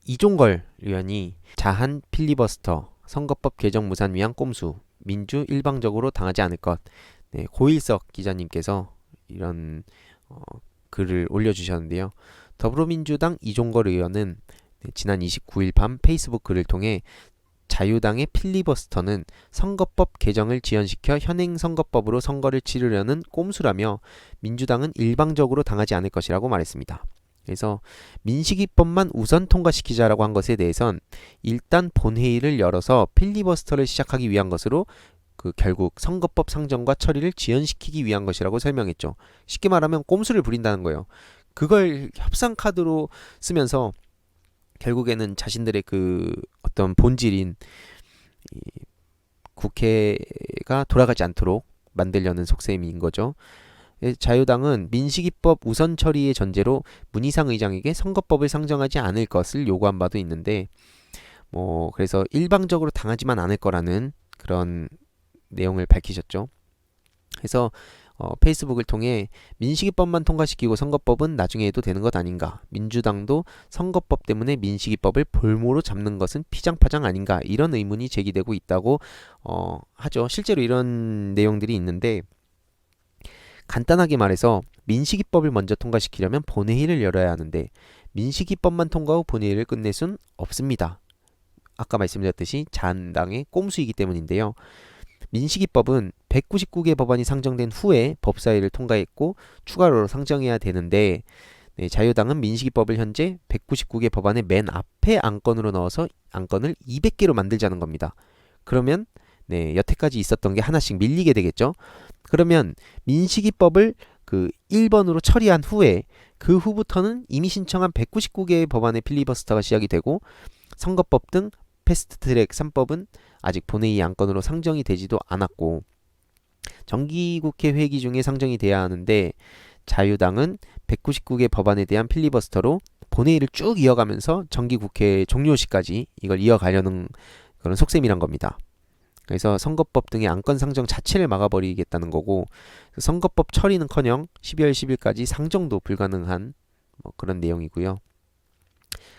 이종걸 의원이 자한 필리버스터 선거법 개정 무산 위한 꼼수 민주 일방적으로 당하지 않을 것. 네, 고일석 기자님께서 이런 글을 올려주셨는데요. 더불어민주당 이종걸 의원은 지난 29일 밤 페이스북 글을 통해 자유당의 필리버스터는 선거법 개정을 지연시켜 현행 선거법으로 선거를 치르려는 꼼수라며 민주당은 일방적으로 당하지 않을 것이라고 말했습니다. 그래서 민식이법만 우선 통과시키자라고 한 것에 대해선 일단 본회의를 열어서 필리버스터를 시작하기 위한 것으로 결국 선거법 상정과 처리를 지연시키기 위한 것이라고 설명했죠. 쉽게 말하면 꼼수를 부린다는 거예요. 그걸 협상 카드로 쓰면서 결국에는 자신들의 어떤 본질인 이 국회가 돌아가지 않도록 만들려는 속셈인 거죠. 자유당은 민식이법 우선 처리의 전제로 문희상 의장에게 선거법을 상정하지 않을 것을 요구한 바도 있는데 그래서 일방적으로 당하지만 않을 거라는 그런 내용을 밝히셨죠. 그래서 페이스북을 통해 민식이법만 통과시키고 선거법은 나중에 해도 되는 것 아닌가, 민주당도 선거법 때문에 민식이법을 볼모로 잡는 것은 피장파장 아닌가, 이런 의문이 제기되고 있다고 하죠. 실제로 이런 내용들이 있는데, 간단하게 말해서 민식이법을 먼저 통과시키려면 본회의를 열어야 하는데 민식이법만 통과 후 본회의를 끝낼 순 없습니다. 아까 말씀드렸듯이 자한당의 꼼수이기 때문인데요. 민식이법은 199개 법안이 상정된 후에 법사위를 통과했고 추가로 상정해야 되는데, 자유당은 민식이법을 현재 199개 법안의 맨 앞에 안건으로 넣어서 안건을 200개로 만들자는 겁니다. 그러면 여태까지 있었던 게 하나씩 밀리게 되겠죠. 그러면 민식이법을 1번으로 처리한 후에 그 후부터는 이미 신청한 199개의 법안의 필리버스터가 시작이 되고, 선거법 등 패스트트랙 3법은 아직 본회의 안건으로 상정이 되지도 않았고 정기국회 회기 중에 상정이 돼야 하는데, 자유당은 199개 법안에 대한 필리버스터로 본회의를 쭉 이어가면서 정기국회 종료시까지 이걸 이어가려는 그런 속셈이란 겁니다. 그래서 선거법 등의 안건 상정 자체를 막아버리겠다는 거고, 선거법 처리는커녕 12월 10일까지 상정도 불가능한 그런 내용이고요.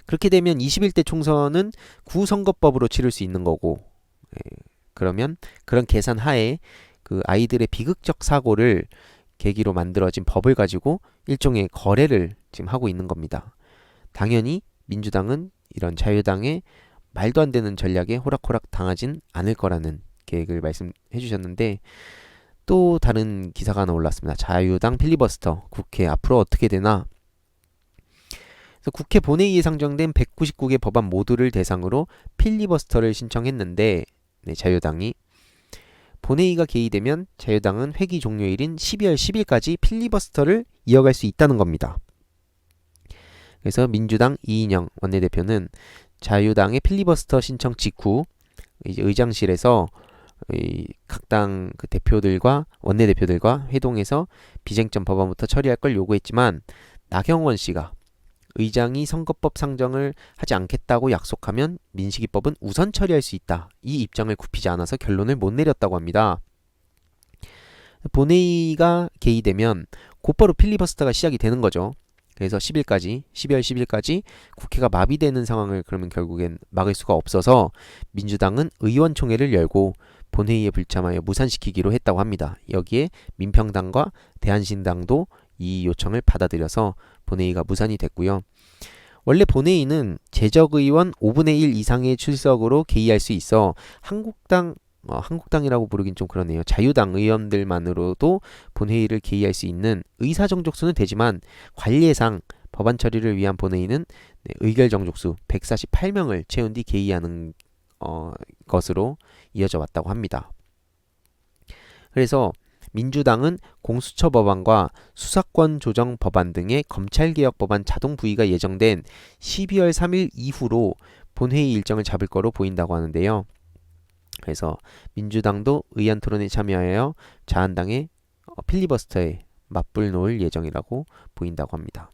그렇게 되면 21대 총선은 구선거법으로 치를 수 있는 거고, 그러면 그런 계산 하에 아이들의 비극적 사고를 계기로 만들어진 법을 가지고 일종의 거래를 지금 하고 있는 겁니다. 당연히 민주당은 이런 자유당의 말도 안 되는 전략에 호락호락 당하진 않을 거라는 계획을 말씀해 주셨는데, 또 다른 기사가 하나 올랐습니다. 자유당 필리버스터 국회 앞으로 어떻게 되나. 그래서 국회 본회의에 상정된 199개 법안 모두를 대상으로 필리버스터를 신청했는데, 자유당이 본회의가 개의되면 자유당은 회기 종료일인 12월 10일까지 필리버스터를 이어갈 수 있다는 겁니다. 그래서 민주당 이인영 원내대표는 자유당의 필리버스터 신청 직후 이제 의장실에서 각 당 대표들과 원내대표들과 회동해서 비쟁점 법안부터 처리할 걸 요구했지만, 나경원 씨가 의장이 선거법 상정을 하지 않겠다고 약속하면 민식이법은 우선 처리할 수 있다, 이 입장을 굽히지 않아서 결론을 못 내렸다고 합니다. 본회의가 개의되면 곧바로 필리버스터가 시작이 되는 거죠. 그래서 12월 10일까지 국회가 마비되는 상황을 그러면 결국엔 막을 수가 없어서 민주당은 의원총회를 열고 본회의에 불참하여 무산시키기로 했다고 합니다. 여기에 민평당과 대한신당도 이 요청을 받아들여서 본회의가 무산이 됐고요. 원래 본회의는 재적의원 5분의 1 이상의 출석으로 개의할 수 있어 한국당이라고 부르긴 좀 그러네요. 자유당 의원들만으로도 본회의를 개의할 수 있는 의사정족수는 되지만 관례상 법안 처리를 위한 본회의는 의결정족수 148명을 채운 뒤 개의하는 것으로 이어져 왔다고 합니다. 그래서 민주당은 공수처 법안과 수사권 조정 법안 등의 검찰개혁 법안 자동 부의가 예정된 12월 3일 이후로 본회의 일정을 잡을 거로 보인다고 하는데요. 그래서 민주당도 의안 토론에 참여하여 자한당의 필리버스터에 맞불 놓을 예정이라고 보인다고 합니다.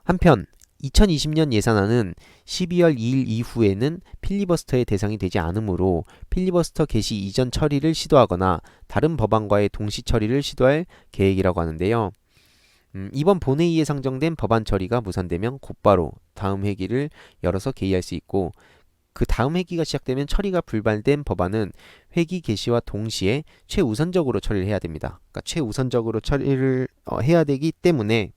한편 2020년 예산안은 12월 2일 이후에는 필리버스터의 대상이 되지 않으므로 필리버스터 개시 이전 처리를 시도하거나 다른 법안과의 동시 처리를 시도할 계획이라고 하는데요. 이번 본회의에 상정된 법안 처리가 무산되면 곧바로 다음 회기를 열어서 개의할 수 있고 그 다음 회기가 시작되면 처리가 불발된 법안은 회기 개시와 동시에 최우선적으로 처리를 해야 됩니다. 그러니까 최우선적으로 처리를 해야 되기 때문에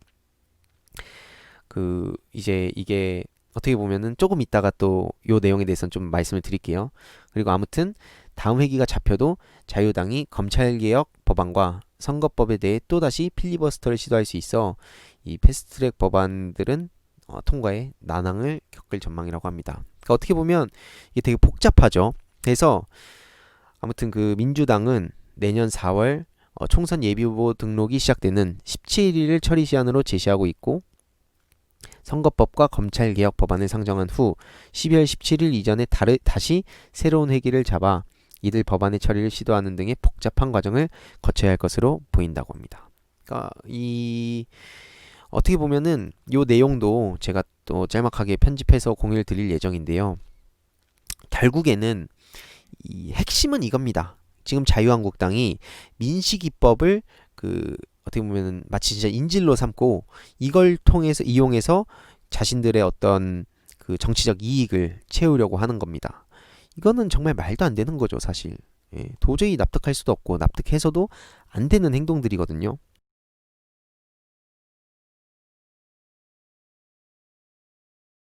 이제 이게 어떻게 보면은 조금 이따가 또 요 내용에 대해서는 좀 말씀을 드릴게요. 그리고 아무튼 다음 회기가 잡혀도 자유당이 검찰개혁 법안과 선거법에 대해 또다시 필리버스터를 시도할 수 있어 이 패스트트랙 법안들은 통과에 난항을 겪을 전망이라고 합니다. 그러니까 어떻게 보면 이게 되게 복잡하죠. 그래서 아무튼 그 민주당은 내년 4월 총선 예비후보 등록이 시작되는 17일을 처리 시한으로 제시하고 있고 선거법과 검찰개혁 법안을 상정한 후 12월 17일 이전에 다시 새로운 회기를 잡아 이들 법안의 처리를 시도하는 등의 복잡한 과정을 거쳐야 할 것으로 보인다고 합니다. 그러니까 어떻게 보면은 요 내용도 제가 또 짤막하게 편집해서 공유를 드릴 예정인데요. 결국에는 이 핵심은 이겁니다. 지금 자유한국당이 민식이법을 어떻게 보면은 마치 진짜 인질로 삼고 이걸 통해서 이용해서 자신들의 어떤 그 정치적 이익을 채우려고 하는 겁니다. 이거는 정말 말도 안 되는 거죠, 사실. 예, 도저히 납득할 수도 없고 납득해서도 안 되는 행동들이거든요.